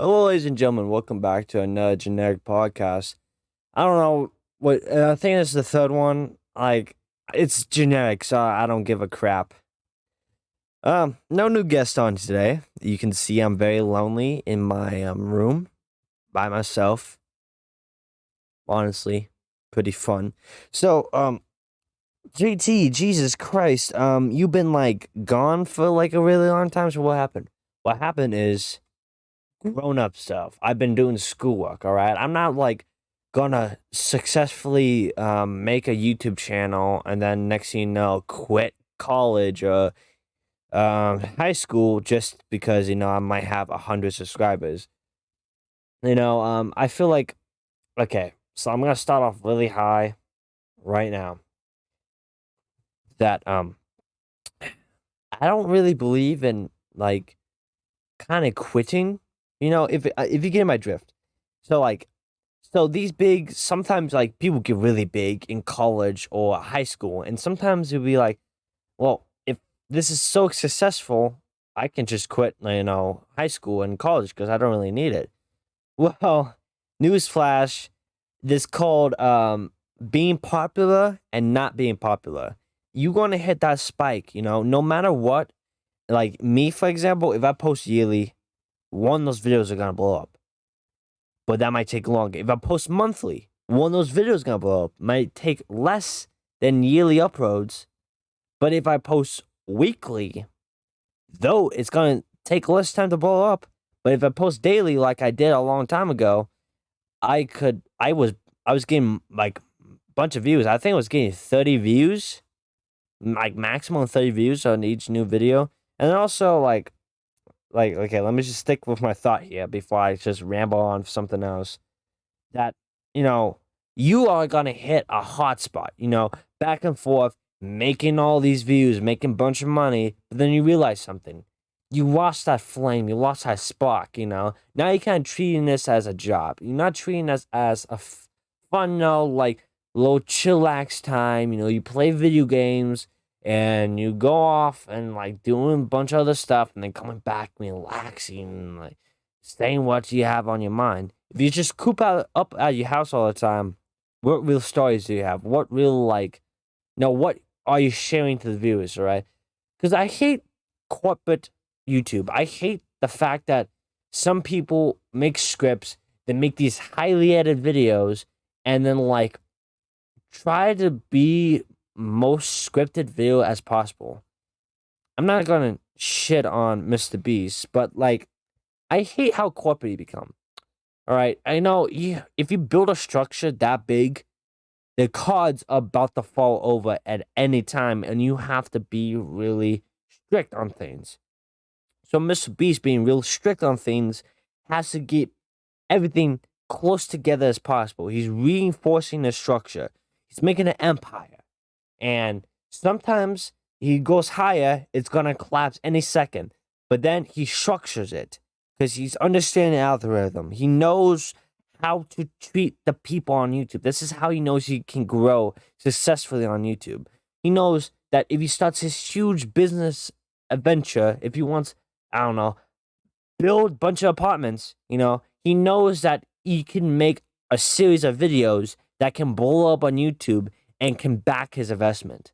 Hello, ladies and gentlemen. Welcome back to another generic podcast. I don't know what I think this is the third one. It's generic, so I don't give a crap. No new guest on today. You can see I'm very lonely in my room by myself. Honestly, pretty fun. So, JT, Jesus Christ, you've been like gone for like a really long time. So what happened? What happened is grown up stuff. I've been doing schoolwork, all right? I'm not like gonna successfully make a YouTube channel and then next thing you know, quit college or high school just because I might have 100 subscribers. I feel like okay, so I'm gonna start off really high right now. That I don't really believe in like kind of quitting. If you get my drift. So like So these big sometimes like people get really big in college or high school, and sometimes you'll be like, well, if this is so successful, I can just quit, high school and college because I don't really need it. Well, newsflash, this called being popular and not being popular. You're gonna hit that spike, no matter what. Like me, for example, if I post yearly, one of those videos are gonna blow up, but that might take longer. If I post monthly, one of those videos gonna blow up. Might take less than yearly uploads, but if I post weekly, though it's gonna take less time to blow up. But if I post daily, like I did a long time ago, I could. I was getting like a bunch of views. I think I was getting 30 views, like maximum 30 views on each new video, and then also like okay, let me just stick with my thought here before I just ramble on something else. That you know you are gonna hit a hot spot, back and forth, making all these views, making a bunch of money, but then you realize something. You lost that flame, you lost that spark, Now you're kind of treating this as a job. You're not treating this as a fun, no, like low chillax time. You play video games and you go off and like doing a bunch of other stuff and then coming back, relaxing, like saying what you have on your mind. If you just coop up at your house all the time, what real stories do you have? What real what are you sharing to the viewers? All right, because I hate corporate YouTube. I hate the fact that some people make scripts, they make these highly edited videos, and then like try to be most scripted video as possible. I'm not gonna shit on Mr. Beast, but like I hate how corporate you become. All right, I know if you build a structure that big, the cards are about to fall over at any time, and you have to be really strict on things. So Mr. Beast being real strict on things has to get everything close together as possible. He's reinforcing the structure. He's making an empire, and sometimes he goes higher, it's gonna collapse any second. But then he structures it because he's understanding the algorithm. He knows how to treat the people on YouTube. This is how he knows he can grow successfully on YouTube. He knows that if he starts his huge business adventure, if he wants, I don't know, build a bunch of apartments, he knows that he can make a series of videos that can blow up on YouTube and can back his investment.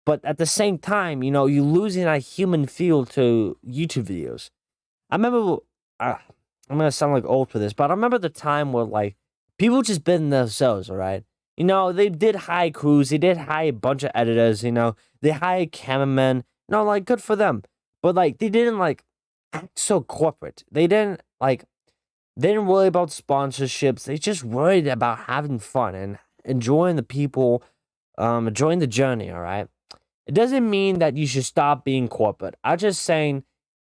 But at the same time, you're losing that human feel to YouTube videos. I remember, I'm gonna sound like old for this, but I remember the time where like people just been themselves, all right? They did hire crews, they did hire a bunch of editors, they hired cameramen, like good for them. But like they didn't like act so corporate. They didn't worry about sponsorships. They just worried about having fun and enjoying the people, enjoying the journey, all right? It doesn't mean that you should stop being corporate. I'm just saying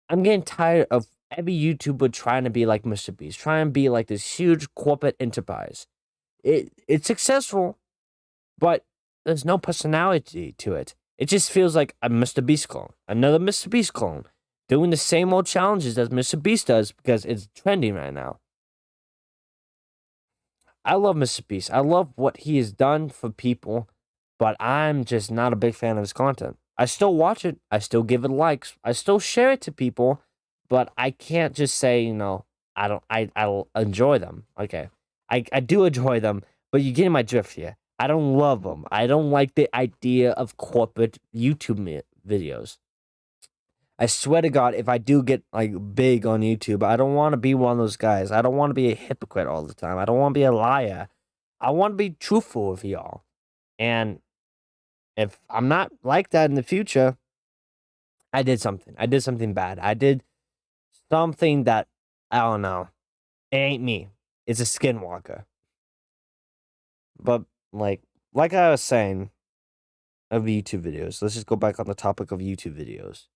I'm getting tired of every YouTuber trying to be like Mr. Beast, trying to be like this huge corporate enterprise. It's successful, but there's no personality to it. It just feels like a Mr. Beast clone, another Mr. Beast clone, doing the same old challenges as Mr. Beast does because it's trending right now. I love Mr. Beast. I love what he has done for people, but I'm just not a big fan of his content. I still watch it. I still give it likes. I still share it to people, but I can't just say, I don't I'll enjoy them. Okay. I do enjoy them, but you get my drift here. I don't love them. I don't like the idea of corporate YouTube videos. I swear to God, if I do get like big on YouTube, I don't want to be one of those guys. I don't want to be a hypocrite all the time. I don't want to be a liar. I want to be truthful with y'all. And if I'm not like that in the future, I did something. I did something bad. I did something that I don't know. It ain't me. It's a skinwalker. But like I was saying of YouTube videos, let's just go back on the topic of YouTube videos.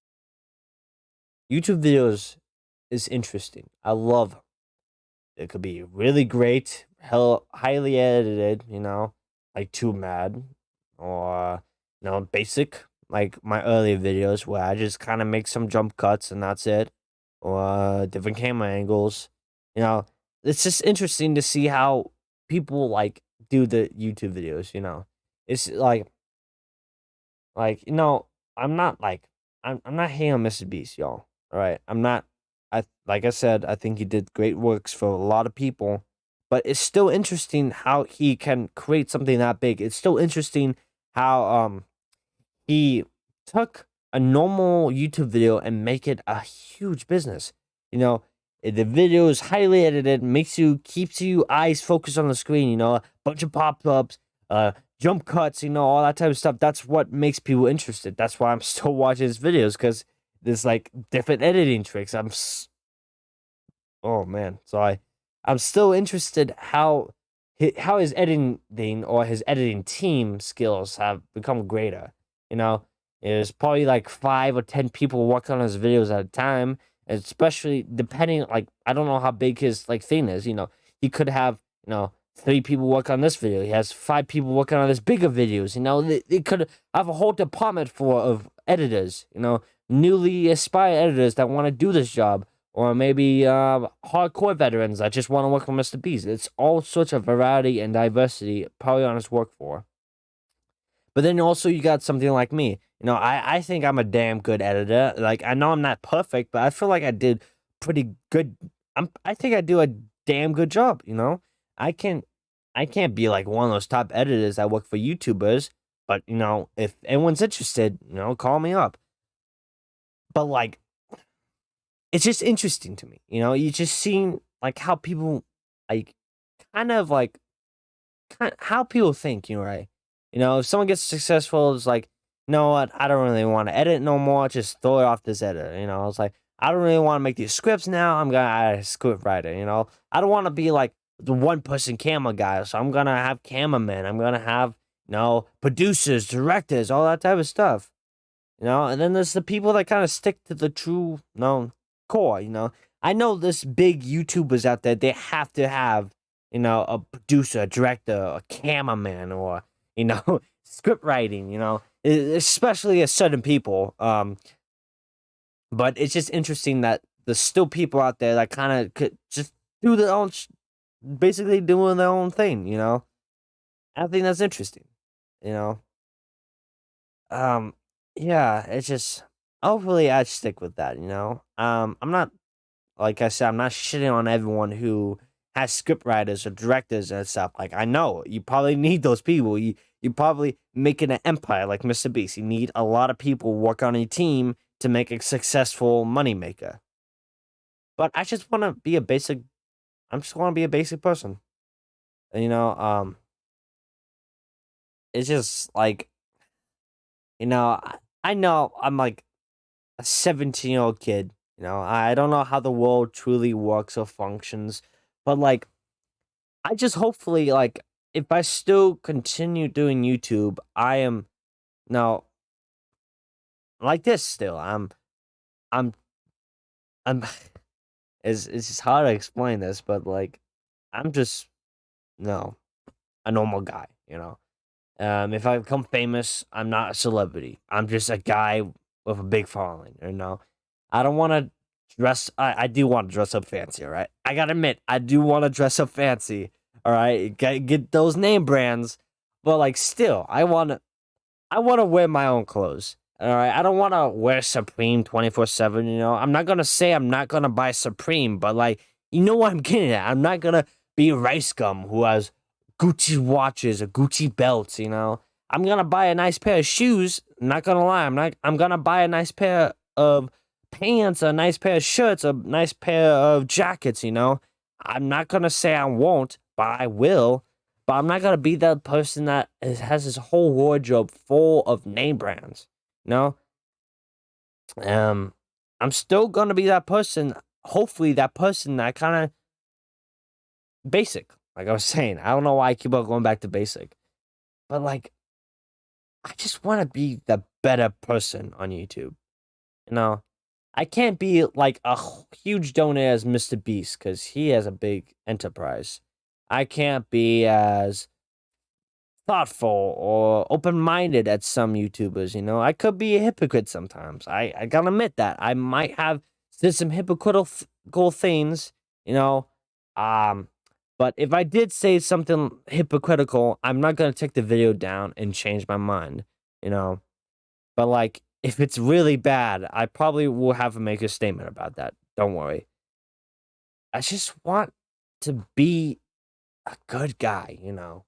YouTube videos is interesting. I love them. It could be really great, highly edited, like Too Mad, or basic, like my earlier videos where I just kind of make some jump cuts and that's it, or different camera angles. It's just interesting to see how people like do the YouTube videos. It's like I'm not like I'm not hating on Mr. Beast, y'all. All right, I'm not. Like I said, I think he did great works for a lot of people, but it's still interesting how he can create something that big. It's still interesting how he took a normal YouTube video and make it a huge business. The video is highly edited, keeps you eyes focused on the screen. A bunch of pop ups, jump cuts, all that type of stuff. That's what makes people interested. That's why I'm still watching his videos, because there's like different editing tricks. Oh man, so I'm still interested how his editing or his editing team skills have become greater. There's probably like 5 or 10 people working on his videos at a time, especially depending, like, I don't know how big his like thing is. He could have 3 people work on this video. He has 5 people working on his bigger videos. They could have a whole department of editors. Newly aspired editors that want to do this job, or maybe hardcore veterans that just want to work for Mr. Beast. It's all sorts of variety and diversity probably on his work for. But then also you got something like me. I think I'm a damn good editor. Like, I know I'm not perfect, but I feel like I did pretty good. I think I do a damn good job. I can't be like one of those top editors that work for YouTubers, but if anyone's interested, call me up. But like, it's just interesting to me. You just seen like how people like how people think, right? If someone gets successful, it's like, you know what? I don't really want to edit no more. Just throw it off this editor. It's like, I don't really want to make these scripts now. I'm gonna add a script writer. I don't want to be like the one person camera guy. So I'm gonna have cameramen. I'm gonna have producers, directors, all that type of stuff. And then there's the people that kind of stick to the true core. I know there's big YouTubers out there. They have to have a producer, a director, a cameraman, or script writing, especially a certain people. But it's just interesting that there's still people out there that kind of could just do their own, basically doing their own thing. I think that's interesting. You know, yeah, it's just hopefully I stick with that. I'm not, like I said, I'm not shitting on everyone who has script writers or directors and stuff. Like, I know you probably need those people. You probably making an empire like Mr. Beast. You need a lot of people work on a team to make a successful moneymaker. But I just want to be a basic. I just want to be a basic person. And, it's just like, I know I'm like a 17-year-old kid. I don't know how the world truly works or functions, but like, I just hopefully, like, if I still continue doing YouTube, I am now like this still. I'm I'm it's just hard to explain this, but like, I'm just no a normal guy. If I become famous, I'm not a celebrity. I'm just a guy with a big following. I don't want to dress. I do want to dress up fancy. All right, I gotta admit, I do want to dress up fancy. All right, get those name brands, but like, still, I want to wear my own clothes. All right, I don't want to wear Supreme 24/7. I'm not gonna say I'm not gonna buy Supreme, but like, You know what I'm getting at. I'm not gonna be Rice Gum who has Gucci watches or Gucci belts, you know. I'm gonna buy a nice pair of shoes. Not gonna lie, I'm gonna buy a nice pair of pants, a nice pair of shirts, a nice pair of jackets, you know. I'm not gonna say I won't, but I will. But I'm not gonna be that person that has his whole wardrobe full of name brands. You know? Um, I'm still gonna be that person. Hopefully, that person that kind of basic. Like I was saying, I don't know why I keep on going back to basic, but like I just want to be the better person on YouTube. You know, I can't be like a huge donor as Mr. Beast because he has a big enterprise. I can't be as thoughtful or open-minded as some YouTubers, you know. I could be a hypocrite sometimes. I gotta admit that. I might have said some hypocritical things, you know. Um, but if I did say something hypocritical, I'm not gonna take the video down and change my mind, you know. But like if it's really bad, I probably will have to make a statement about that. Don't worry. I just want to be a good guy, you know.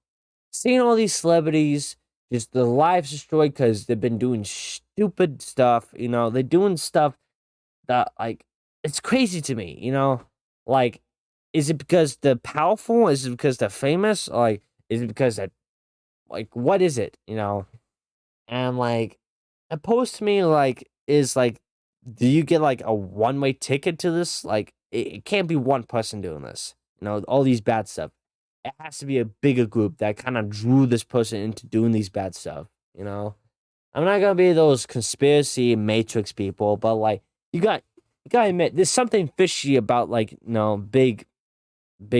Seeing all these celebrities, just their lives destroyed because they've been doing stupid stuff, you know, they're doing stuff that, like, it's crazy to me, you know? Like, is it because they're powerful? Is it because they're famous? Like, is it because they're, like, what is it, you know? And, like, opposed to me, like, is, like, do you get, like, a one-way ticket to this? Like, it can't be one person doing this, you know, all these bad stuff. It has to be a bigger group that kind of drew this person into doing these bad stuff, you know? I'm not gonna be those conspiracy matrix people, but like you gotta admit there's something fishy about like, you know, big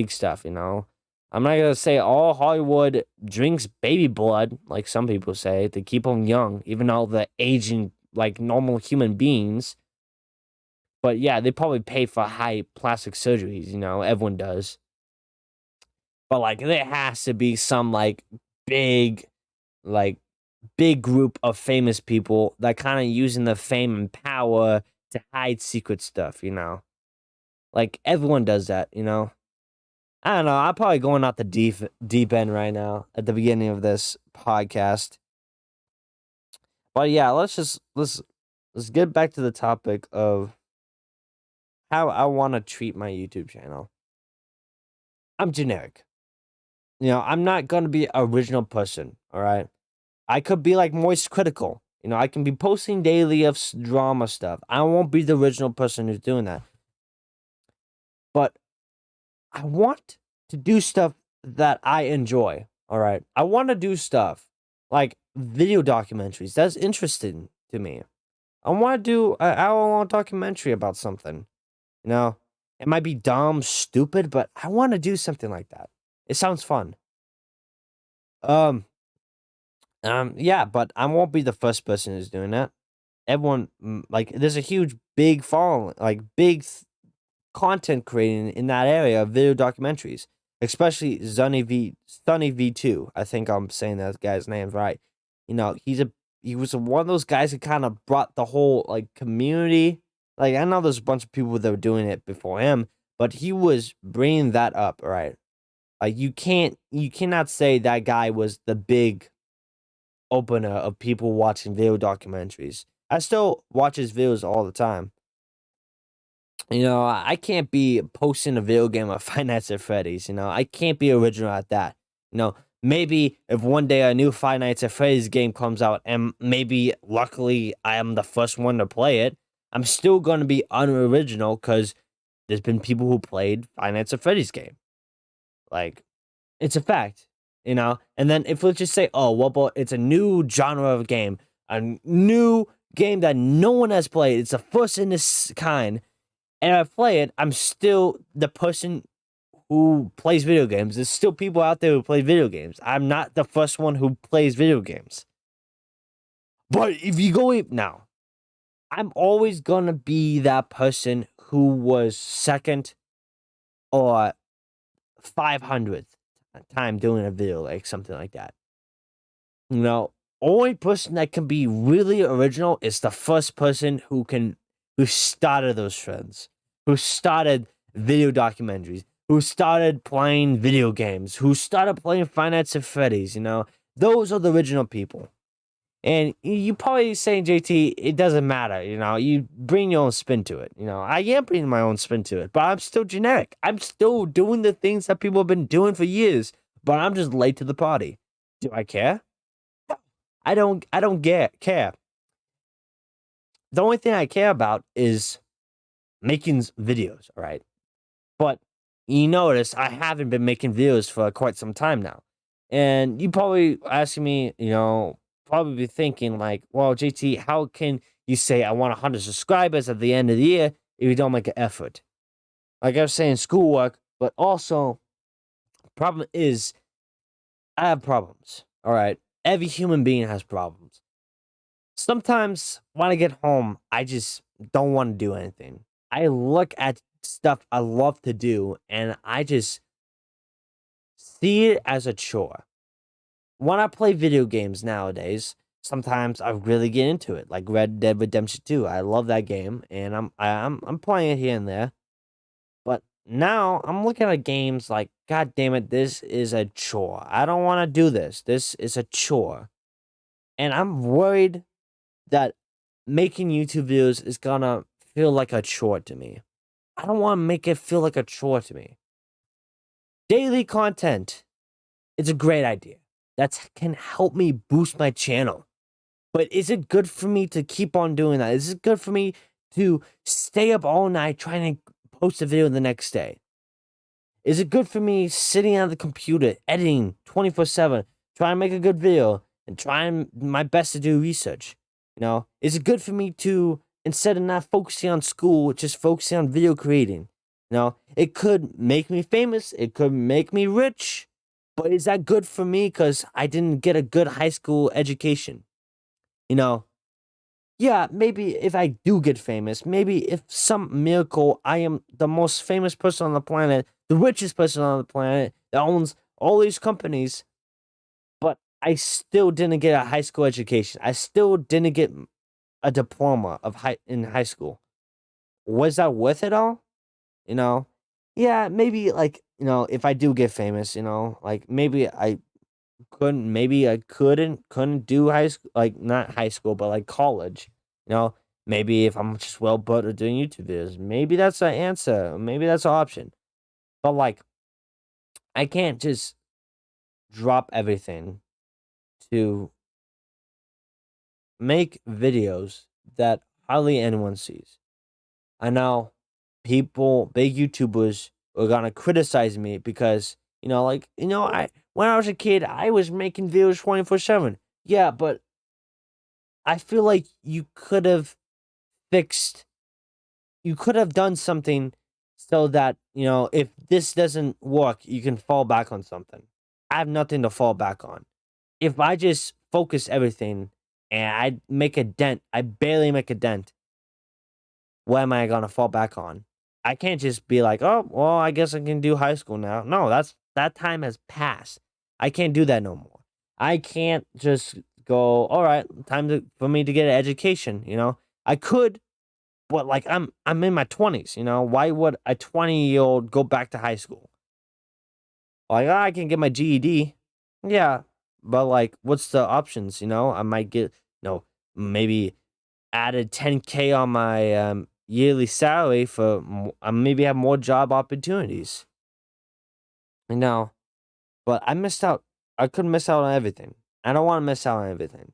stuff, you know. I'm not gonna say all Hollywood drinks baby blood, like some people say, to keep them young, even though they're aging like normal human beings. But yeah, they probably pay for high plastic surgeries, you know, everyone does. But like there has to be some big like big group of famous people that kind of using the fame and power to hide secret stuff, you know. Like everyone does that, you know. I don't know. I'm probably going out the deep end right now at the beginning of this podcast. But yeah, let's get back to the topic of how I want to treat my YouTube channel. I'm generic. You know, I'm not gonna be an original person. All right. I could be like Moist Critical. You know, I can be posting daily of drama stuff. I won't be the original person who's doing that. But I want to do stuff that I enjoy. All right. I want to do stuff like video documentaries. That's interesting to me. I want to do an hour-long documentary about something. You know, it might be dumb, stupid, but I want to do something like that. It sounds fun. Um, yeah, but I won't be the first person who's doing that. Everyone, like, there's a huge, big following, like, content creating in that area of video documentaries, especially Sunny V2. I think I'm saying that guy's name right. You know, he was one of those guys who kind of brought the whole like community. Like I know there's a bunch of people that were doing it before him, but he was bringing that up, right? Like you cannot say that guy was the big opener of people watching video documentaries. I still watch his videos all the time. You know, I can't be posting a video game of Five Nights at Freddy's, you know? I can't be original at that. You know, maybe if one day a new Five Nights at Freddy's game comes out and maybe luckily I am the first one to play it, I'm still going to be unoriginal because there's been people who played Five Nights at Freddy's game. Like, it's a fact, you know? And then if let's just say, oh, what about it's a new genre of game, a new game that no one has played. It's the first in this kind and I play it, I'm still the person who plays video games. There's still people out there who play video games. I'm not the first one who plays video games. But if you go now, I'm always gonna be that person who was second or 500th time doing a video, like something like that. You know, only person that can be really original is the first person who started those trends, who started video documentaries, who started playing video games, who started playing Five Nights at Freddy's, those are the original people. And you probably saying, JT, it doesn't matter, you bring your own spin to it. I am bringing my own spin to it, but I'm still generic. I'm still doing the things that people have been doing for years, but I'm just late to the party. Do I care? No. I don't care. The only thing I care about is making videos, all right? But you notice I haven't been making videos for quite some time now. And you probably asking me, probably be thinking like, well, JT, how can you say I want 100 subscribers at the end of the year if you don't make an effort? Like I was saying, schoolwork, but also problem is I have problems. All right. Every human being has problems. Sometimes when I get home, I just don't want to do anything. I look at stuff I love to do and I just see it as a chore. When I play video games nowadays, sometimes I really get into it, like Red Dead Redemption 2. I love that game and I'm playing it here and there. But now I'm looking at games like, God damn it, this is a chore. I don't want to do this. This is a chore. And I'm worried that making YouTube videos is gonna feel like a chore to me. I don't want to make it feel like a chore to me. Daily content is a great idea. That can help me boost my channel. But is it good for me to keep on doing that? Is it good for me to stay up all night trying to post a video the next day? Is it good for me sitting at the computer, editing 24/7, trying to make a good video and trying my best to do research? Is it good for me to, instead of not focusing on school, just focusing on video creating? It could make me famous, it could make me rich, but is that good for me because I didn't get a good high school education? You know, yeah, maybe if I do get famous, maybe if some miracle I am the most famous person on the planet, the richest person on the planet that owns all these companies, but I still didn't get a high school education. I still didn't get a diploma in high school. Was that worth it all? You know? Yeah, maybe like, if I do get famous, like maybe I couldn't do high school, like not high school, but like college. You know, maybe if I'm just well built at doing YouTube videos, maybe that's an answer. Maybe that's an option. But like, I can't just drop everything to make videos that hardly anyone sees. I know people, big YouTubers, are gonna criticize me because I when I was a kid, I was making videos 24/7. Yeah, but I feel like fixed you could have done something so that, if this doesn't work, you can fall back on something. I have nothing to fall back on. If I just focus everything and I make a dent, I barely make a dent, what am I gonna fall back on? I can't just be like, oh, well, I guess I can do high school now. No, that time has passed. I can't do that no more. I can't just go, all right, for me to get an education. I could, but like I'm in my 20s. Why would a 20-year-old go back to high school? Like, I can get my GED. Yeah, but like, what's the options? I might get, maybe added 10K on my yearly salary for maybe have more job opportunities. But I missed out. I could miss out on everything. I don't want to miss out on everything.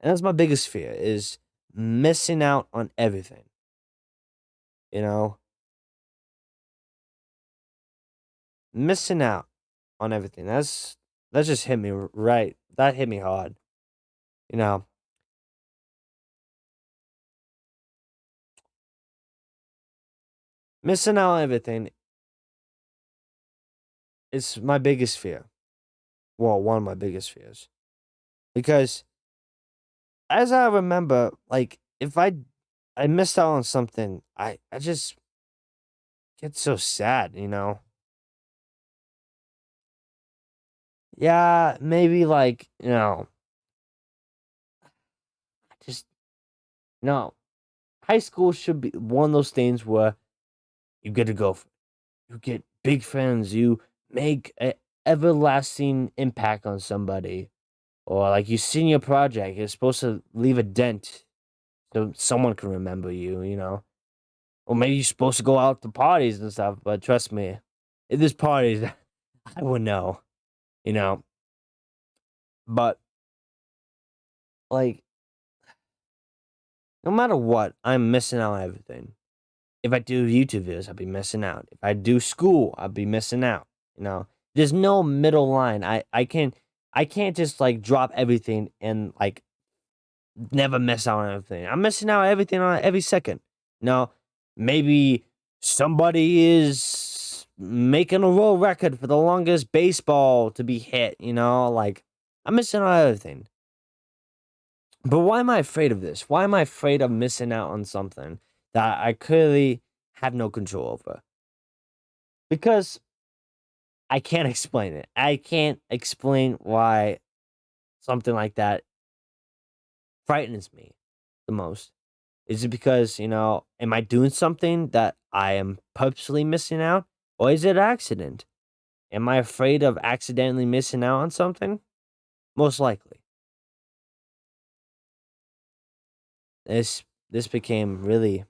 And that's my biggest fear is missing out on everything. You know, missing out on everything. That just hit me right. That hit me hard. You know, missing out on everything is my biggest fear. Well, one of my biggest fears. Because as I remember, like if I missed out on something, I just get so sad. Yeah, maybe like, just no. High school should be one of those things where you get to go. You get big friends. You make an everlasting impact on somebody. Or like you senior project, you're supposed to leave a dent so someone can remember you, you know? Or maybe you're supposed to go out to parties and stuff, but trust me, if there's parties, I would know, you know? But like, no matter what, I'm missing out on everything. If I do YouTube videos, I'll be missing out. If I do school, I'll be missing out. You know, there's no middle line. I can't just like drop everything and like never miss out on everything. I'm missing out on everything on every second. You know, maybe somebody is making a world record for the longest baseball to be hit. You know, like I'm missing out on everything. But why am I afraid of this? Why am I afraid of missing out on something that I clearly have no control over? Because I can't explain it. I can't explain why something like that frightens me the most. Is it because, am I doing something that I am purposely missing out? Or is it accident? Am I afraid of accidentally missing out on something? Most likely. This became really,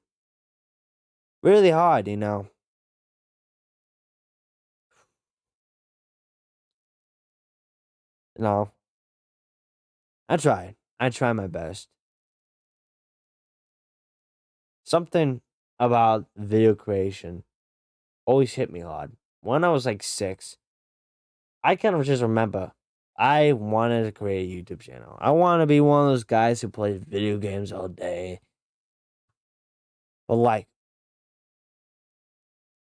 really hard, No, I tried. I tried my best. Something about video creation always hit me hard. When I was like 6, I kind of just remember I wanted to create a YouTube channel. I want to be one of those guys who plays video games all day. But like,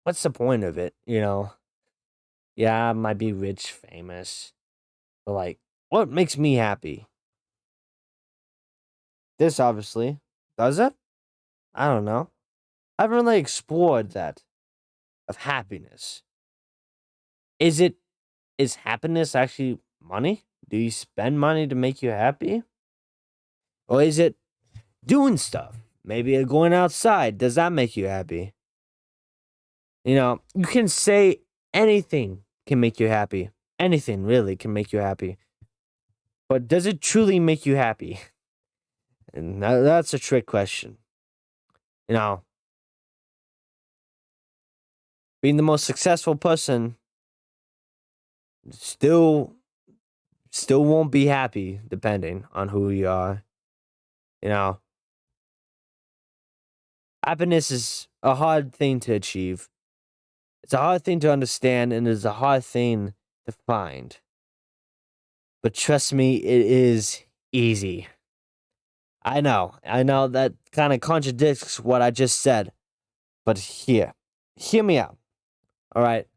what's the point of it? Yeah, I might be rich, famous, but like, what makes me happy? This obviously does it. I don't know. I haven't really explored that of happiness. Is it is happiness actually money? Do you spend money to make you happy? Or is it doing stuff? Maybe going outside. Does that make you happy? You can say anything can make you happy. Anything really can make you happy. But does it truly make you happy? And that's a trick question. You know, being the most successful person still won't be happy depending on who you are. You know, happiness is a hard thing to achieve. It's a hard thing to understand and it's a hard thing to find. But trust me, it is easy. I know that kind of contradicts what I just said. But hear me out. All right.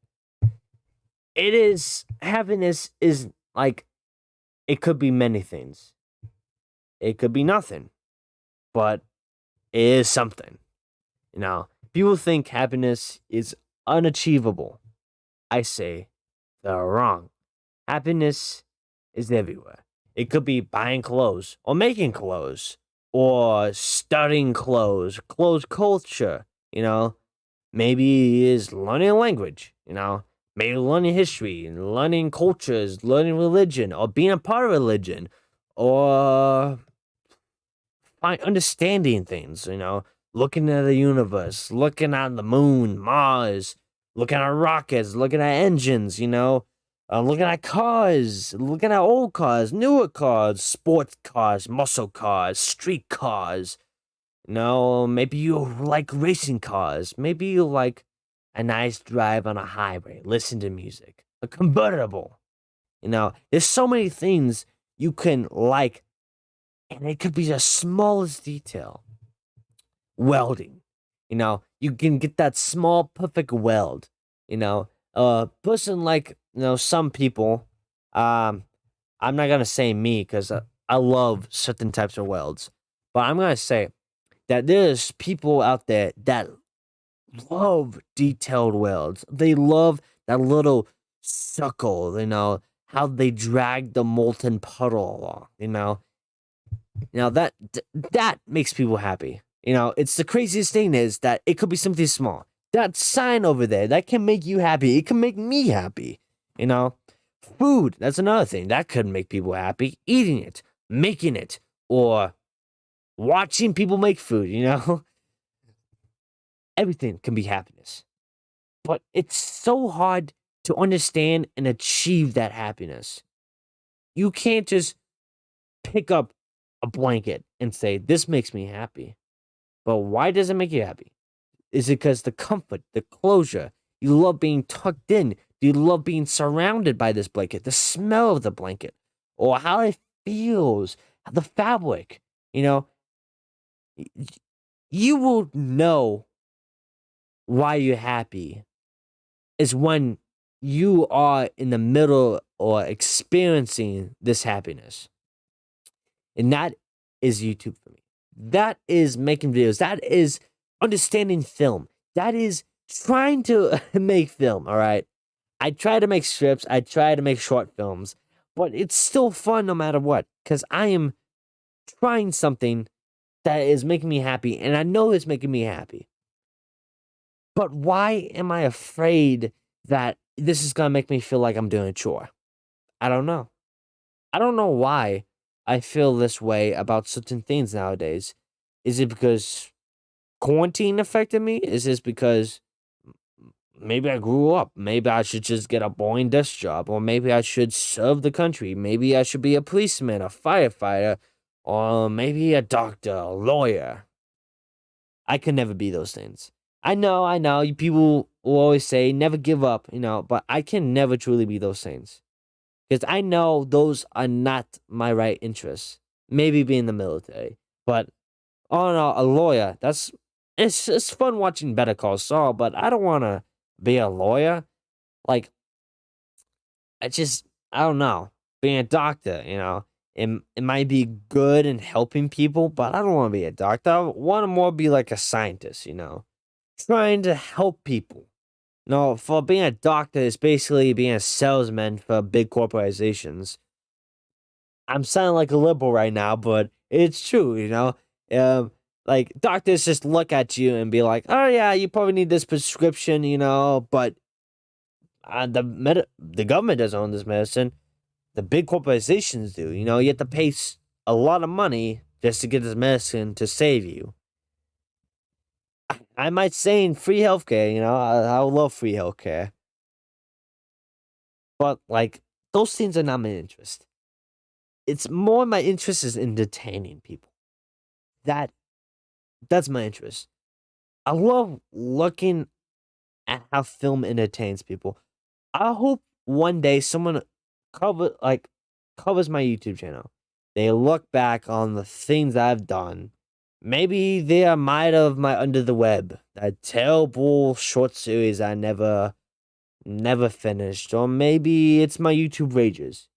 Happiness is like, it could be many things. It could be nothing, but it is something. People think happiness is unachievable. I say they're wrong. Happiness is everywhere. It could be buying clothes or making clothes or studying clothes culture, Maybe it is learning a language, Maybe learning history and learning cultures, learning religion or being a part of religion or understanding things, looking at the universe, looking at the moon, Mars, looking at rockets, looking at engines, looking at cars, looking at old cars, newer cars, sports cars, muscle cars, street cars. Maybe you like racing cars. Maybe you like a nice drive on a highway, listen to music, a convertible. There's so many things you can like, and it could be the smallest detail. Welding, you can get that small, perfect weld. A person like, some people, I'm not gonna say me because I love certain types of welds, but I'm gonna say that there's people out there that love detailed welds. They love that little suckle, how they drag the molten puddle along, that makes people happy. It's the craziest thing is that it could be something small. That sign over there, that can make you happy. It can make me happy. You know, food, that's another thing that could make people happy. Eating it, making it, or watching people make food, you know? Everything can be happiness. But it's so hard to understand and achieve that happiness. You can't just pick up a blanket and say, this makes me happy. But why does it make you happy? Is it because the comfort, the closure, you love being tucked in? Do you love being surrounded by this blanket, the smell of the blanket, or how it feels, the fabric? You know, you will know why you're happy is when you are in the middle or experiencing this happiness. And that is YouTube for me. That is making videos. That is understanding film. That is trying to make film, all right? I try to make strips. I try to make short films. But it's still fun no matter what. Because I am trying something that is making me happy. And I know it's making me happy. But why am I afraid that this is going to make me feel like I'm doing a chore? I don't know. I don't know why I feel this way about certain things nowadays. Is it because quarantine affected me? Is this because maybe I grew up? Maybe I should just get a boring desk job, or maybe I should serve the country. Maybe I should be a policeman, a firefighter, or maybe a doctor, a lawyer. I could never be those things. I know. People will always say never give up, but I can never truly be those things. Because I know those are not my right interests. Maybe be in the military. But oh no, a lawyer, it's fun watching Better Call Saul, but I don't wanna be a lawyer. Like I don't know. Being a doctor, it might be good in helping people, but I don't want to be a doctor. I want to more be like a scientist, trying to help people. No, for being a doctor is basically being a salesman for big corporations. I'm sounding like a liberal right now, but it's true, like doctors just look at you and be like, "Oh yeah, you probably need this prescription," but the government doesn't own this medicine. The big corporations do. You have to pay a lot of money just to get this medicine to save you. I might say in free healthcare, I love free healthcare. But like those things are not my interest. It's more my interest is entertaining people. That's my interest. I love looking at how film entertains people. I hope one day someone covers my YouTube channel. They look back on the things I've done. Maybe they are might of my Under the Web, that terrible short series I never finished, or maybe it's my YouTube rages.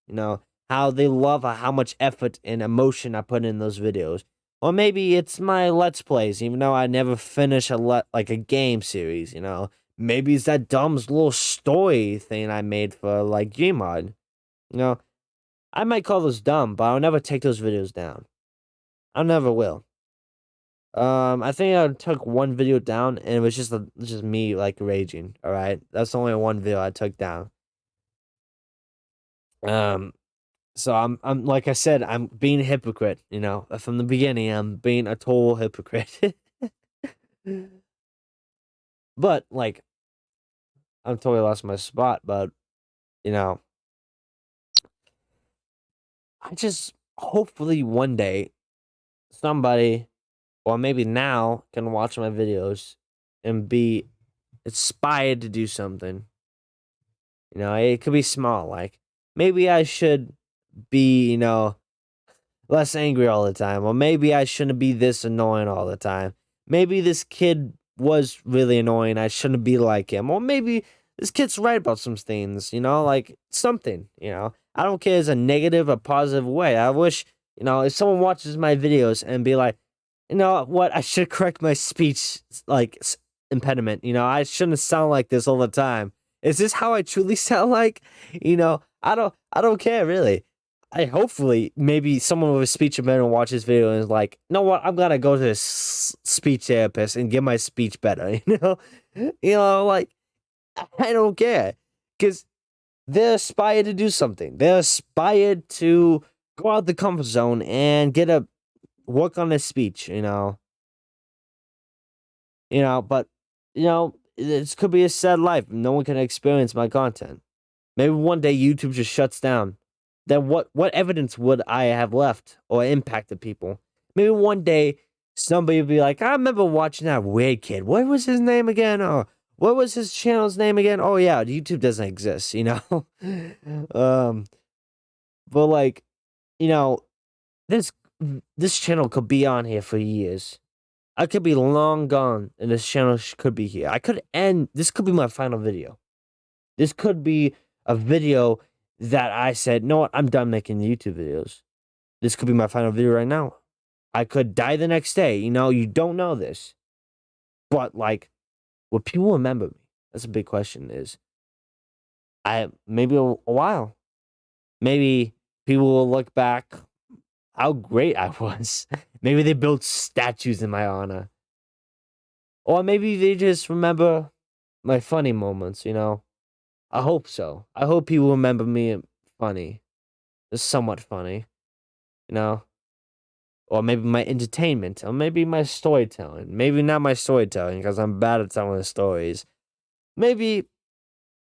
How they love how much effort and emotion I put in those videos. Or maybe it's my Let's Plays, even though I never finish like a game series, Maybe it's that dumb little story thing I made for like Gmod. I might call those dumb, but I'll never take those videos down. I never will. I think I took one video down, and it was just me like raging. All right, that's only one video I took down. So I'm like I said, I'm being a hypocrite. From the beginning, I'm being a total hypocrite. But like, I'm totally lost my spot. But I just hopefully one day somebody, or maybe now, can watch my videos and be inspired to do something. It could be small. Like maybe I should be, less angry all the time, or maybe I shouldn't be this annoying all the time. Maybe this kid was really annoying. I shouldn't be like him, or maybe this kid's right about some things. Like something. I don't care if it's a negative or positive way. I wish, if someone watches my videos and be like, you know what, I should correct my speech like impediment. I shouldn't sound like this all the time. Is this how I truly sound like? I don't care really. I hopefully maybe someone with a speech impediment watch this video and is like, you know what, I'm gonna go to a speech therapist and get my speech better. Like I don't care because they're aspired to do something. They're aspired to go out the comfort zone and get a work on their speech. But this could be a sad life. No one can experience my content. Maybe one day YouTube just shuts down. Then what evidence would I have left or impacted people? Maybe one day somebody would be like, I remember watching that weird kid. What was his name again? Or what was his channel's name again? Oh yeah, YouTube doesn't exist, um, but like, you know, this this channel could be on here for years. I could be long gone, and this channel could be here. I could end. This could be my final video. This could be a video that I said, no, what, I'm done making YouTube videos. This could be my final video right now. I could die the next day. You don't know this. But like, will people remember me? That's a big question. Maybe a while. Maybe people will look back how great I was. Maybe they built statues in my honor. Or maybe they just remember my funny moments, I hope so. I hope people remember me funny. It's somewhat funny, you know? Or maybe my entertainment, or maybe my storytelling. Maybe not my storytelling, because I'm bad at telling the stories. Maybe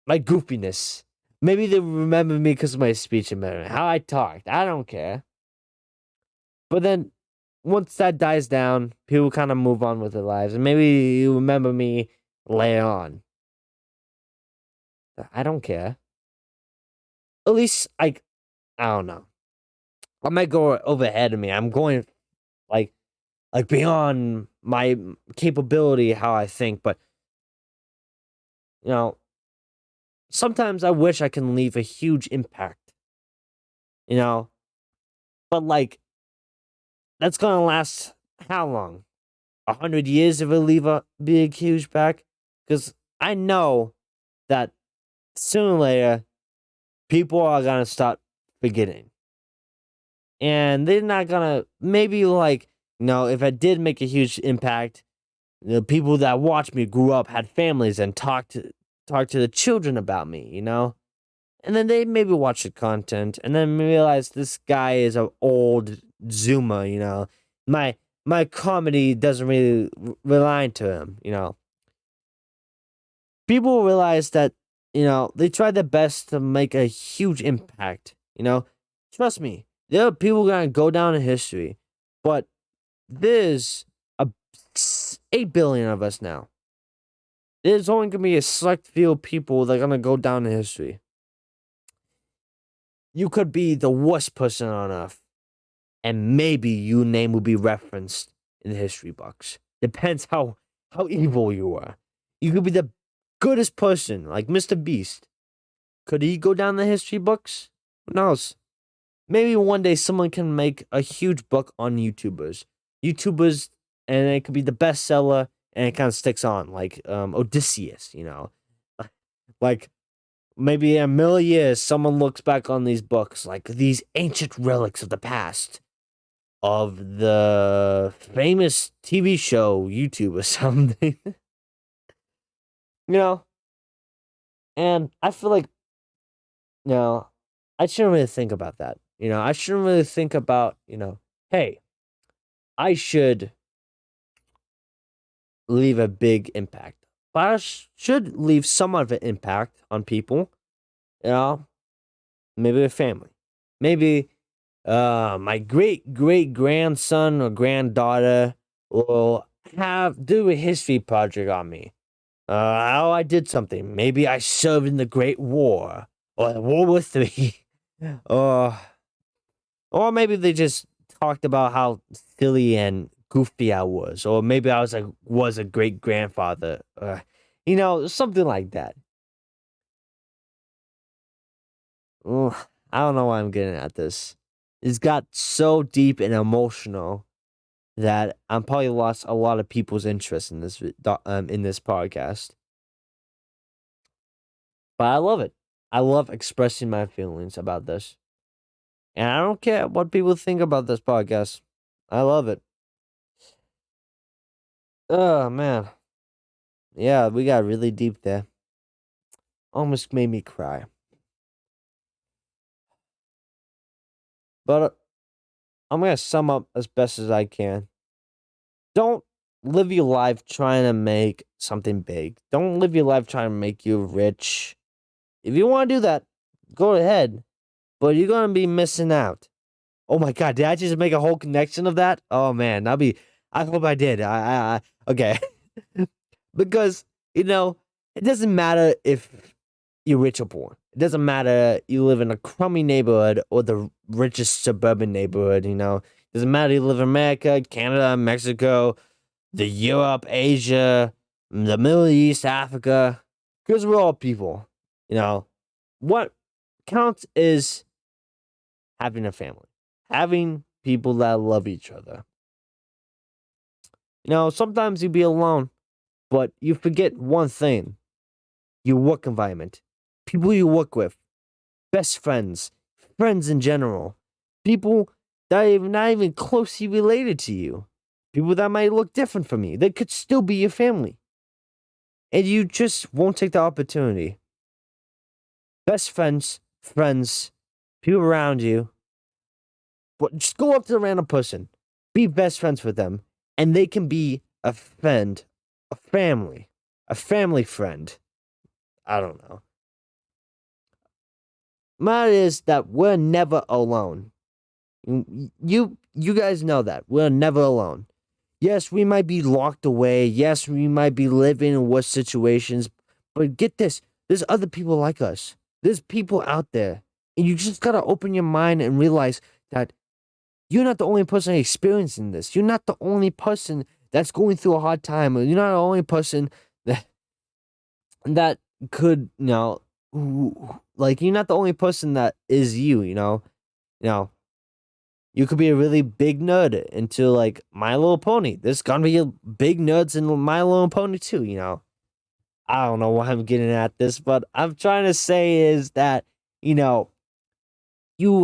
my goofiness. Maybe they remember me because of my speech impediment, how I talked. I don't care. But then, once that dies down, people kind of move on with their lives. And maybe you remember me later on. I don't care. At least, I don't know. I might go overhead of me. I'm going like beyond my capability, how I think. But you know, sometimes I wish I can leave a huge impact. You know, but like that's gonna last how long? 100 years if I leave a big huge impact? Because I know that sooner or later people are gonna start forgetting. And they're not gonna maybe like if I did make a huge impact, the people that watched me grew up, had families, and talk to the children about me, and then they maybe watch the content and then realize this guy is an old Zoomer, my comedy doesn't really rely to him, people realize that they try their best to make a huge impact, trust me, there are people gonna go down in history, but there's a 8 billion of us now. There's only gonna be a select few people that are gonna go down in history. You could be the worst person on earth, and maybe your name will be referenced in the history books. Depends how evil you are. You could be the goodest person, like Mr. Beast. Could he go down the history books? Who knows? Maybe one day someone can make a huge book on YouTubers, and it could be the bestseller, and it kind of sticks on, like Odysseus, like maybe in a million years, someone looks back on these books like these ancient relics of the past of the famous TV show YouTube or something, you know. And I feel like, I shouldn't really think about that. I shouldn't really think about, hey, I should leave a big impact. But I should leave somewhat of an impact on people, you know, maybe a family. Maybe my great great grandson or granddaughter will do a history project on me. How I did something. Maybe I served in the Great War or the World War III. or maybe they just talked about how silly and goofy I was, or maybe I was a great grandfather, something like that. Ugh, I don't know why I'm getting at this. It's got so deep and emotional that I'm probably lost a lot of people's interest in this podcast. But I love it. I love expressing my feelings about this, and I don't care what people think about this podcast. I love it. Oh man. Yeah, we got really deep there. Almost made me cry. But I'm gonna sum up as best as I can. Don't live your life trying to make something big. Don't live your life trying to make you rich. If you want to do that, go ahead. But you're gonna be missing out. Oh my god, did I just make a whole connection of that? Oh man, that'll be. I hope I did. Okay. Because it doesn't matter if you're rich or poor. It doesn't matter you live in a crummy neighborhood or the richest suburban neighborhood. It doesn't matter you live in America, Canada, Mexico, the Europe, Asia, the Middle East, Africa. Because we're all people. What counts is having a family, having people that love each other. Sometimes you be alone, but you forget one thing: your work environment, people you work with, best friends, friends in general, people that are not even closely related to you, people that might look different from you. They could still be your family. And you just won't take the opportunity. Best friends, people around you. But just go up to a random person, be best friends with them, and they can be a friend, a family friend. I don't know. Matter is that we're never alone. You guys know that we're never alone. Yes, we might be locked away. Yes, we might be living in worse situations. But get this: there's other people like us. There's people out there, and you just gotta open your mind and realize that you're not the only person experiencing this. You're not the only person that's going through a hard time. You're not the only person that could, like you're not the only person that is you know. You could be a really big nerd into like My Little Pony. There's gonna be big nerds in My Little Pony too. I don't know why I'm getting at this, but I'm trying to say is that, you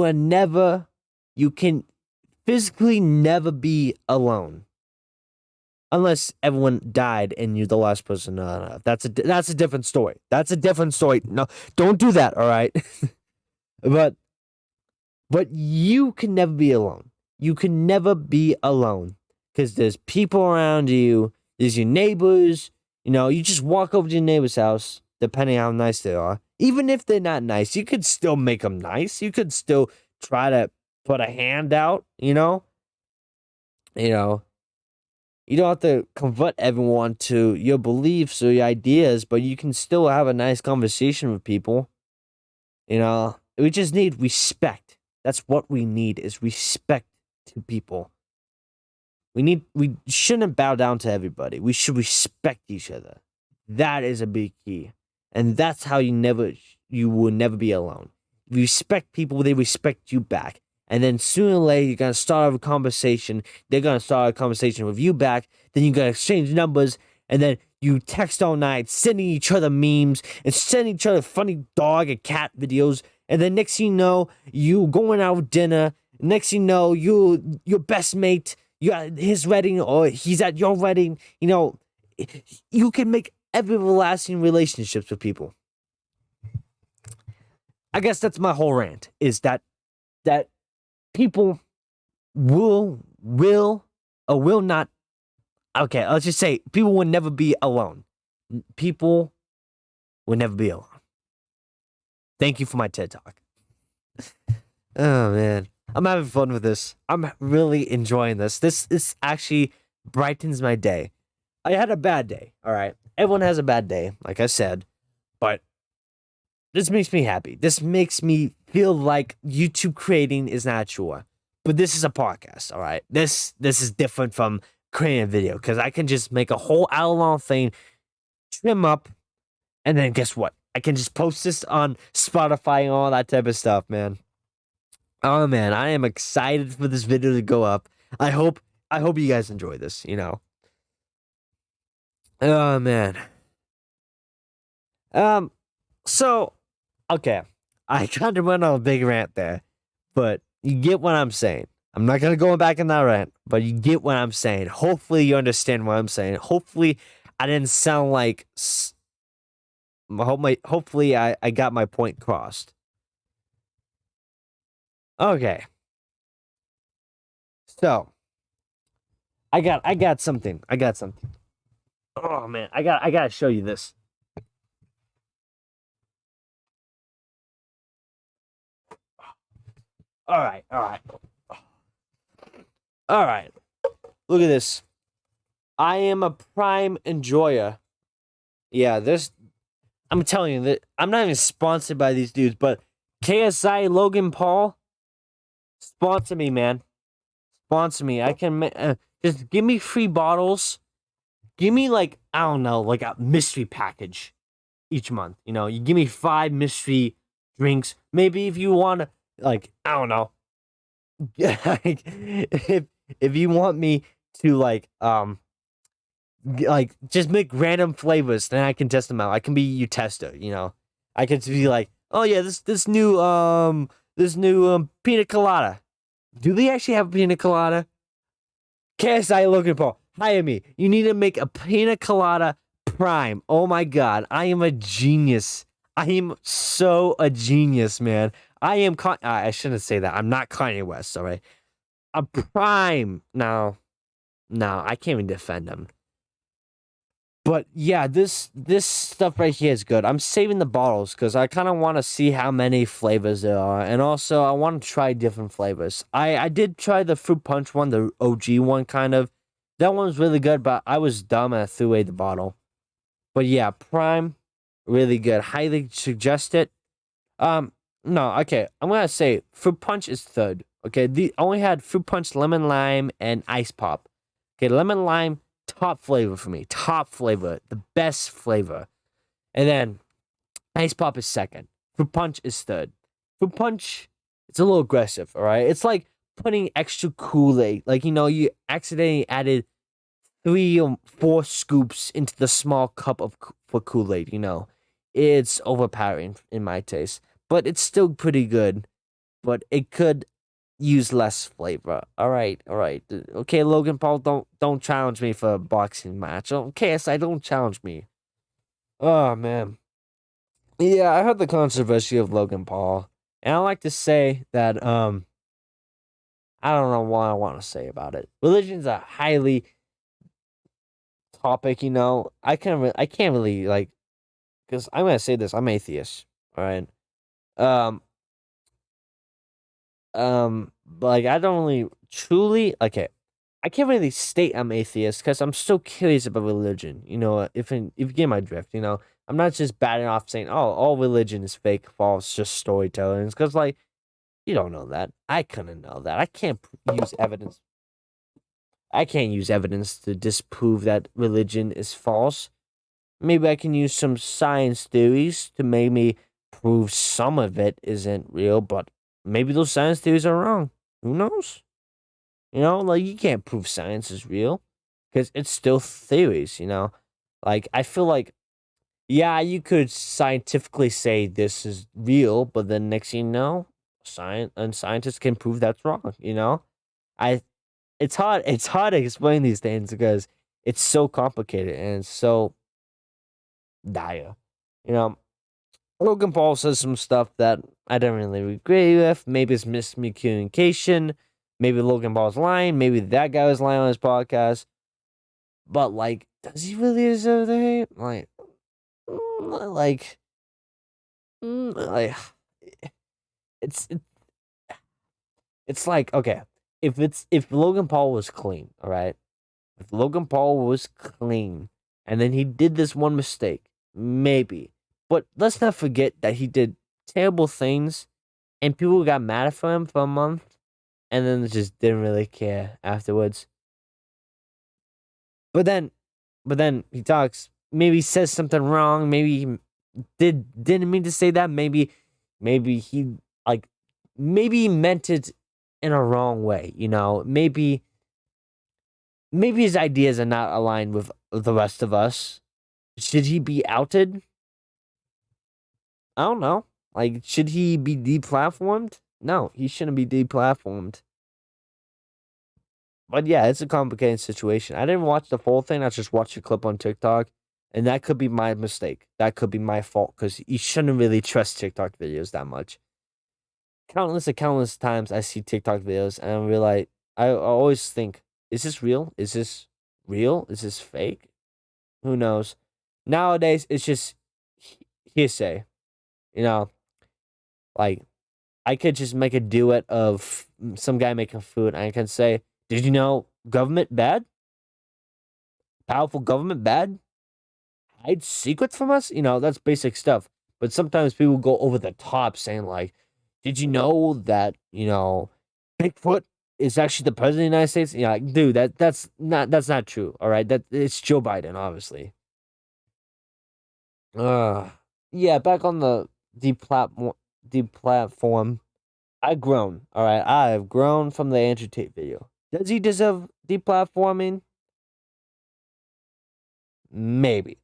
are never, you can physically never be alone. Unless everyone died and you're the last person on Earth. That's a different story. That's a different story. No, don't do that, all right? but but you can never be alone. You can never be alone because there's people around you. There's your neighbors. You just walk over to your neighbor's house, depending how nice they are. Even if they're not nice, you could still make them nice. You could still try to put a hand out. You know, you don't have to convert everyone to your beliefs or your ideas, but you can still have a nice conversation with people. We just need respect. That's what we need is respect to people. We shouldn't bow down to everybody. We should respect each other. That is a big key. And that's how you will never be alone. If you respect people, they respect you back. And then sooner or later, you're going to start a conversation. They're going to start a conversation with you back. Then you're going to exchange numbers. And then you text all night, sending each other memes and sending each other funny dog and cat videos. And then next thing you know, you going out with dinner. Next thing you know, your best mate, you at his wedding or he's at your wedding. You can make everlasting relationships with people. I guess that's my whole rant, is that people will or will not. Okay, let's just say people will never be alone. People will never be alone. Thank you for my TED Talk. Oh man, I'm having fun with this. I'm really enjoying this. This actually brightens my day. I had a bad day. All right, everyone has a bad day, like I said, but this makes me happy. This makes me feel like YouTube creating is not a chore. But this is a podcast, all right? This is different from creating a video because I can just make a whole hour-long thing, trim up, and then guess what? I can just post this on Spotify and all that type of stuff, man. Oh man, I am excited for this video to go up. I hope you guys enjoy this, Oh man. So okay. I kind of went on a big rant there, but you get what I'm saying. I'm not gonna go back in that rant, but you get what I'm saying. Hopefully you understand what I'm saying. Hopefully I didn't sound like. Hopefully, I got my point crossed. Okay, so I got something. I got something. Oh man, I gotta show you this. All right, all right. Look at this. I am a prime enjoyer. Yeah, this. I'm telling you that I'm not even sponsored by these dudes, but KSI Logan Paul, sponsor me, man. Sponsor me. I can just give me free bottles. Give me like I don't know, like a mystery package each month. You know, you give me 5 mystery drinks. Maybe if you want to, like I don't know, like if you want me to like just make random flavors, then I can test them out. I can be your tester. You know, I can be like, oh yeah, this new pina colada. Do they actually have pina colada? KSI Logan Paul, hire me. You need to make a pina colada prime. Oh my god, I am a genius. I am so a genius, man. I am. I shouldn't say that. I'm not Kanye West. All right, a prime. No, no, I can't even defend him. But yeah, this stuff right here is good. I'm saving the bottles because I kind of want to see how many flavors there are, and also I want to try different flavors. I did try the fruit punch one, the OG one, kind of. That one was really good, but I was dumb and I threw away the bottle. But yeah, Prime, really good. Highly suggest it. Um, no, okay. I'm gonna say fruit punch is third. Okay, the I only had fruit punch, lemon lime, and ice pop. Okay, lemon lime, top flavor for me. Top flavor, the best flavor. And then ice pop is second. Fruit punch is third. Fruit punch, it's a little aggressive. All right, it's like putting extra Kool Aid. Like you accidentally added 3 or 4 scoops into the small cup of for Kool Aid. It's overpowering in my taste, but it's still pretty good. But it could use less flavor. All right, all right. Okay, Logan Paul, don't challenge me for a boxing match. Okay, I don't challenge me. Oh man, yeah, I heard the controversy of Logan Paul, and I like to say that I don't know what I want to say about it. Religion's a highly topic. I can't really like because I'm gonna say this. I'm atheist. All right. Um. But like I don't really truly okay. I can't really state I'm atheist because I'm still curious about religion. If you get my drift, I'm not just batting off saying, "Oh, all religion is fake, false, just storytelling." Because you don't know that. I couldn't know that. I can't use evidence. I can't use evidence to disprove that religion is false. Maybe I can use some science theories to make me prove some of it isn't real, but maybe those science theories are wrong. Who knows? Like you can't prove science is real because it's still theories. Like I feel like, yeah, you could scientifically say this is real, but then next thing you know, scientists can prove that's wrong. I it's hard to explain these things because it's so complicated and it's so dire. You know, Logan Paul says some stuff that I don't really agree with. Maybe it's miscommunication. Maybe Logan Paul's lying. Maybe that guy was lying on his podcast. But like, does he really deserve the hate? Like, like it's it, it's like okay, if Logan Paul was clean, all right. If Logan Paul was clean, and then he did this one mistake, maybe. But let's not forget that he did terrible things, and people got mad at him for a month, and then just didn't really care afterwards. But then, but then he talks. Maybe he says something wrong. Maybe he didn't mean to say that. Maybe he like maybe he meant it in a wrong way. Maybe his ideas are not aligned with the rest of us. Should he be outed? I don't know. Like, should he be deplatformed? No, he shouldn't be deplatformed. But yeah, it's a complicated situation. I didn't watch the full thing. I just watched a clip on TikTok, and that could be my mistake. That could be my fault because you shouldn't really trust TikTok videos that much. Countless times I see TikTok videos and I realize I always think, is this real? Is this real? Is this fake? Who knows? Nowadays, it's just hearsay. You know, like I could just make a duet of some guy making food, and I can say, "Did you know government bad? Powerful government bad? Hide secrets from us?" That's basic stuff. But sometimes people go over the top, saying like, "Did you know that Bigfoot is actually the president of the United States?" Like, dude, that's not true. All right, that it's Joe Biden, obviously. Uh yeah, back on the deplatform. I've grown. All right, I have grown from the Andrew Tate video. Does he deserve deplatforming? Maybe.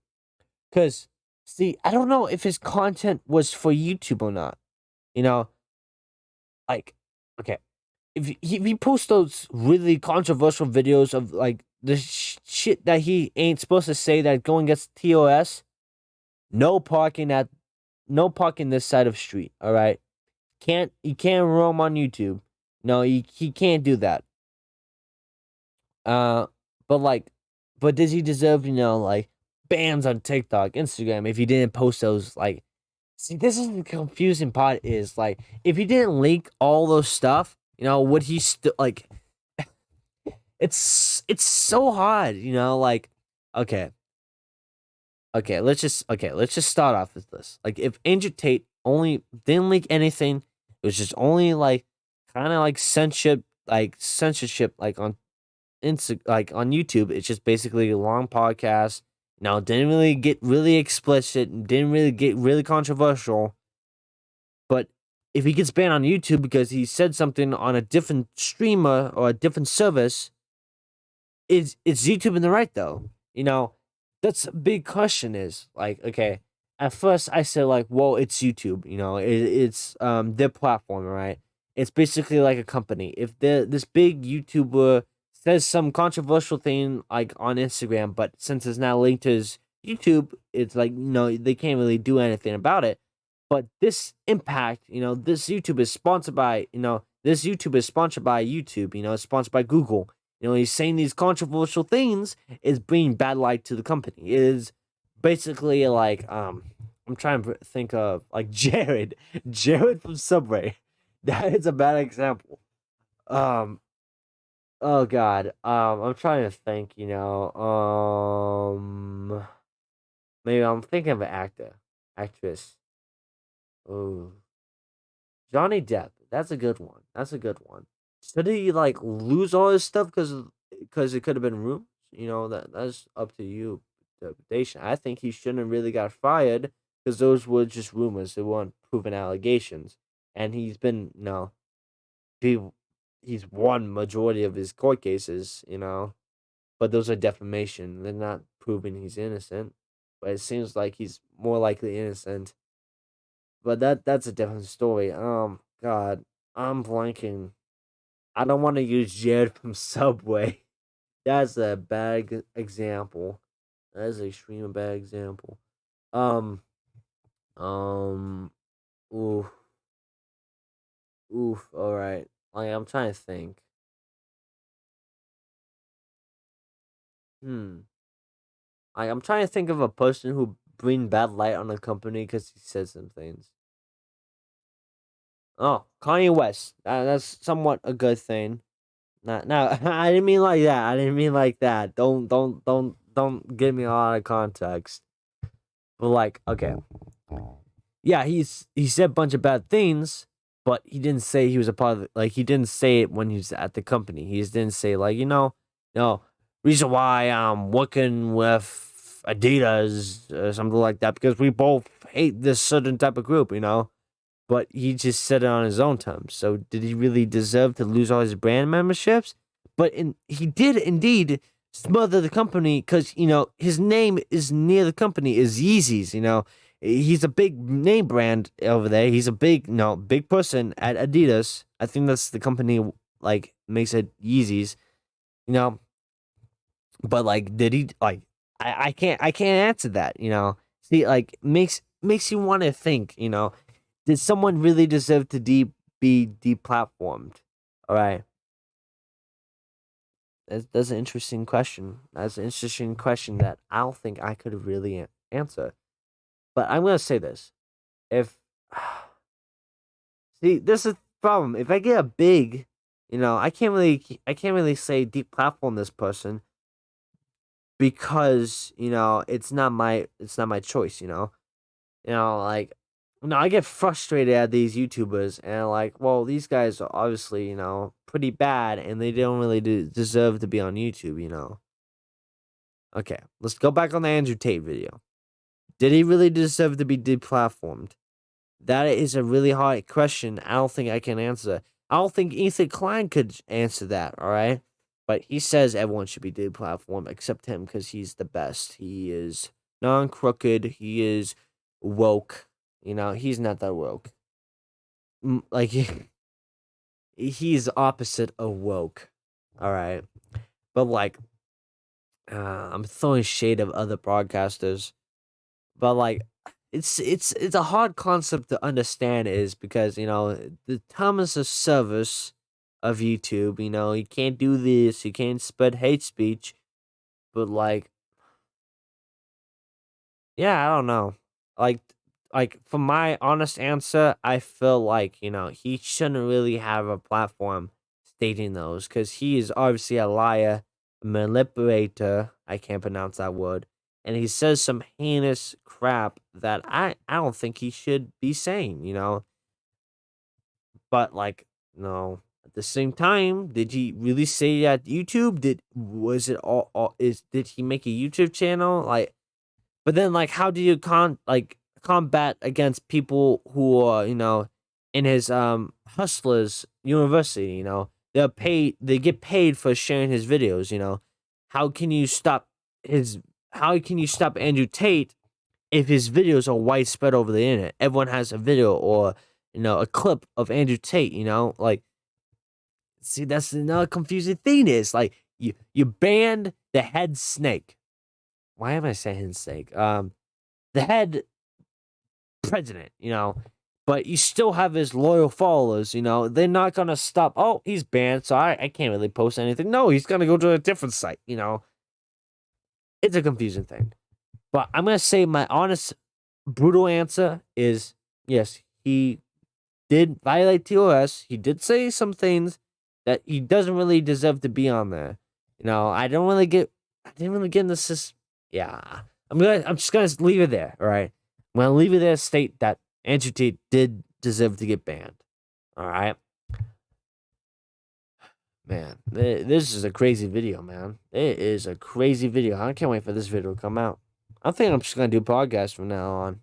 Cause see, I don't know if his content was for YouTube or not. You know, like, okay, if he posts those really controversial videos of like the shit that he ain't supposed to say that going against TOS, no parking at no parking this side of street. All right, he can't roam on YouTube. No, he can't do that. Uh, but like, but does he deserve like bans on TikTok, Instagram if he didn't post those like? See, this is the confusing part. Is like if he didn't link all those stuff, would he still like? It's so hard, like okay, let's just start off with this. Like if Andrew Tate only didn't leak anything, it was just only like kind of like censorship like on like on YouTube. It's just basically a long podcast. Didn't really get really explicit and didn't really get really controversial. But if he gets banned on YouTube because he said something on a different streamer or a different service, it's YouTube in the right though? That's a big question. Is like, okay, at first I said like, well, it's YouTube. It's their platform, right? It's basically like a company. If this big YouTuber says some controversial thing like on Instagram, but since it's now linked to his YouTube, it's like they can't really do anything about it. But this impact, this YouTube is sponsored by YouTube. It's sponsored by Google. He's saying these controversial things is bringing bad light to the company. It is basically like I'm trying to think of like Jared from Subway. That is a bad example. Um oh god. I'm trying to think, maybe I'm thinking of an actress. Oh, Johnny Depp. That's a good one. That's a good one. Should he like lose all his stuff because it could have been rumors? That's up to you interpretation. I think he shouldn't have really got fired because those were just rumors. They weren't proven allegations, and he's been he he's won majority of his court cases. But those are defamation. They're not proving he's innocent. But it seems like he's more likely innocent. But that's a different story. God, I'm blanking. I don't want to use Jared from Subway. That's a bad example. That is an extreme bad example. Um, um, oof, oof. All right. I'm trying to think. Hmm. I'm trying to think of a person who bring bad light on a company because he said some things. Oh, Kanye West. That's somewhat a good thing. Not, no, I didn't mean like that. I didn't mean like that. Don't give me a lot of context. But like, okay, yeah, he said a bunch of bad things, but he didn't say he was a part of it. Like he didn't say it when he was at the company. He just didn't say like no reason why I'm working with Adidas or something like that because we both hate this certain type of group, But he just said it on his own terms. So did he really deserve to lose all his brand memberships? But he did indeed smother the company because his name is near the company is Yeezys. He's a big name brand over there. He's a big person at Adidas. I think that's the company like makes it Yeezys. you know. But like, did he like? I can't answer that. See, like makes you want to think. Did someone really deserve to be deplatformed? All right, that's an interesting question. That's an interesting question that I don't think I could really answer. But I'm gonna say this: if see, this is the problem. If I get a big, I can't really say deplatform this person because it's not my choice. Like, I get frustrated at these YouTubers and like, well, these guys are obviously pretty bad and they don't really deserve to be on YouTube. Okay, let's go back on the Andrew Tate video. Did he really deserve to be deplatformed? That is a really hard question. I don't think I can answer. I don't think Ethan Klein could answer that. All right, but he says everyone should be deplatformed except him because he's the best. He is non-crooked. He is woke. He's not that woke. Like he's opposite of woke. All right, but like I'm throwing shade of other broadcasters, but like it's a hard concept to understand is because the terms of service of YouTube. You can't do this, you can't spread hate speech, but like yeah, I don't know. Like for my honest answer, I feel like, he shouldn't really have a platform stating those because he is obviously a liar, a manipulator. I can't pronounce that word. And he says some heinous crap that I don't think he should be saying. But like, no. At the same time, did he really say that YouTube? Was it all did he make a YouTube channel? Like, but then, like, how do you combat against people who are, in his hustlers university? They get paid for sharing his videos. How can you stop his? How can you stop Andrew Tate if his videos are widespread over the internet? Everyone has a video or a clip of Andrew Tate. Like, see, that's another confusing thing. Is like you banned the head snake. Why am I saying snake? The head president. But you still have his loyal followers. They're not gonna stop. Oh, he's banned, so I can't really post anything. No, he's gonna go to a different site. It's a confusing thing. But I'm gonna say my honest, brutal answer is yes, he did violate TOS. He did say some things that he doesn't really deserve to be on there. I didn't really get into this. Yeah. I'm just gonna leave it there. All right. I'm gonna leave it there. State that Andrew Tate did deserve to get banned. All right. Man, this is a crazy video, man. It is a crazy video. I can't wait for this video to come out. I think I'm just gonna do podcasts from now on.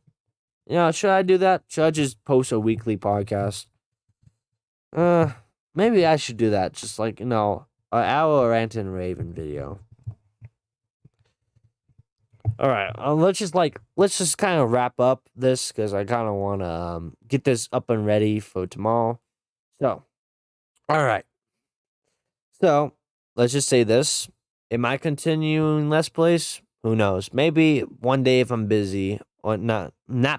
Should I do that? Should I just post a weekly podcast? Uh, Maybe I should do that. Just like an hour rant and Raven video. All right, let's just kind of wrap up this because I kind of want to get this up and ready for tomorrow. So, all right. So let's just say this: am I continuing Let's Plays? Who knows? Maybe one day if I'm busy or not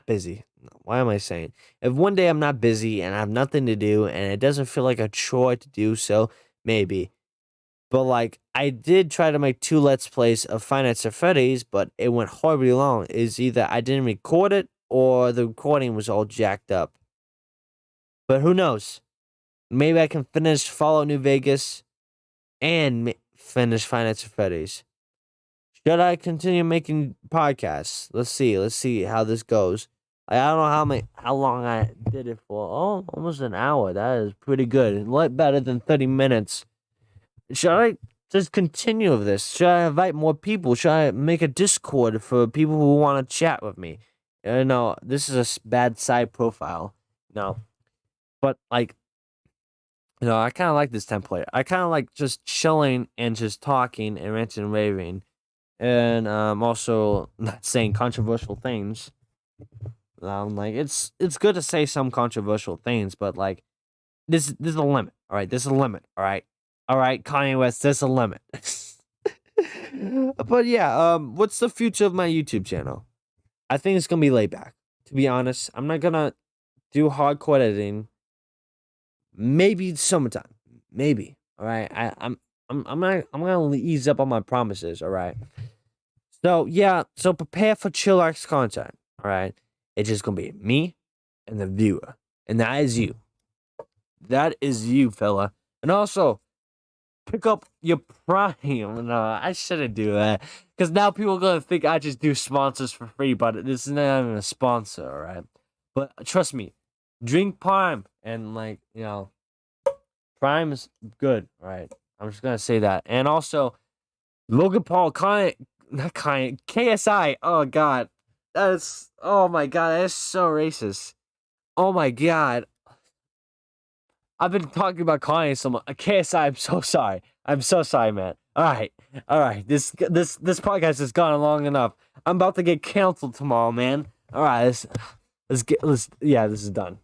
busy. Why am I saying? If one day I'm not busy and I have nothing to do and it doesn't feel like a chore to do so, maybe. But like I did try to make 2 Let's Plays of Five Nights at Freddy's, but it went horribly long. Is either I didn't record it or the recording was all jacked up. But who knows? Maybe I can finish Fallout New Vegas and finish Five Nights at Freddy's. Should I continue making podcasts? Let's see. Let's see how this goes. I don't know how long I did it for. Oh, almost an hour. That is pretty good. A lot better than 30 minutes. Should I just continue with this? Should I invite more people? Should I make a Discord for people who want to chat with me? No, this is a bad side profile. No, but like, I kind of like this template. I kind of like just chilling and just talking and ranting and raving, and also not saying controversial things. Like it's good to say some controversial things, but like this is a limit. All right, this is a limit. All right. All right, Kanye West, there's a limit. But yeah, what's the future of my YouTube channel? I think it's gonna be laid back. To be honest, I'm not gonna do hardcore editing. Maybe summertime. Maybe. All right. I'm gonna ease up on my promises. All right. So yeah. So prepare for chillax content. All right. It's just gonna be me and the viewer, and that is you. That is you, fella. And also pick up your Prime. No, I shouldn't do that because now people are gonna think I just do sponsors for free, but this is not even a sponsor. All right. But trust me, drink Prime and Prime is good, all right? I'm just gonna say that. And also, Logan Paul, not KSI. Oh god, oh my god, that is so racist. Oh my god, I've been talking about Kanye so much. KSI, I'm so sorry. I'm so sorry, man. All right. This podcast has gone long enough. I'm about to get canceled tomorrow, man. All right, this is done.